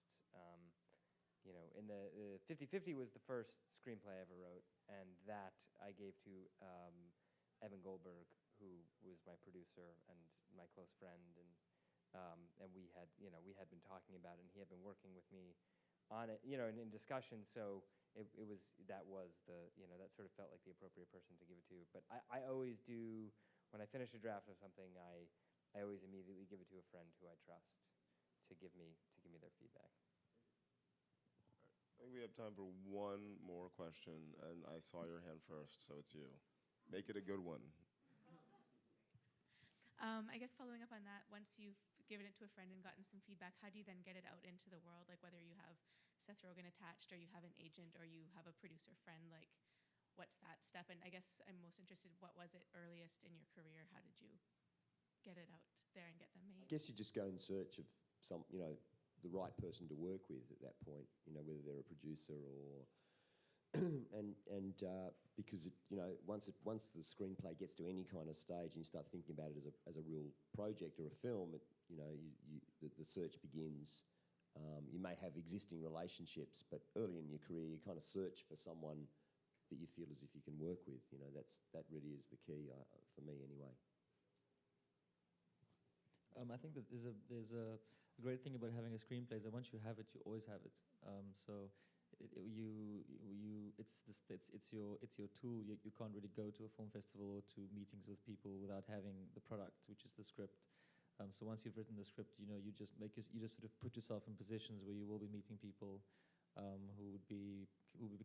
In the 50-50 was the first screenplay I ever wrote, and that I gave to Evan Goldberg, who was my producer and my close friend, and we had been talking about it, and he had been working with me on it, in discussion. So that sort of felt like the appropriate person to give it to. But I always do, when I finish a draft of something, I always immediately give it to a friend who I trust to give me their feedback. I think we have time for one more question, and I saw your hand first, so it's you. Make it a good one. I guess following up on that, once you've given it to a friend and gotten some feedback, how do you then get it out into the world? Like whether you have Seth Rogen attached, or you have an agent, or you have a producer friend, like what's that step? And I guess I'm most interested, what was it earliest in your career? How did you get it out there and get them made? I guess you just go in search of the right person to work with at that point, whether they're a producer or because once the screenplay gets to any kind of stage and you start thinking about it as a real project or a film, the search begins. You may have existing relationships, but early in your career you kind of search for someone that you feel as if you can work with. That really is the key for me anyway. I think that there's a great thing about having a screenplay is that once you have it, you always have it. So it's your tool. You can't really go to a film festival or to meetings with people without having the product, which is the script. So once you've written the script, you just sort of put yourself in positions where you will be meeting people who would be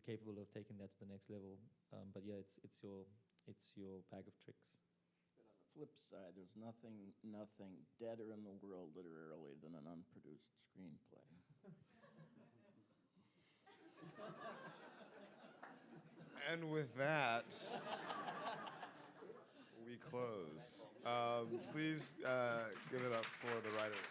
capable of taking that to the next level. But yeah, it's your bag of tricks. Flip side, there's nothing deader in the world literally than an unproduced screenplay. And with that, we close. Please give it up for the writers.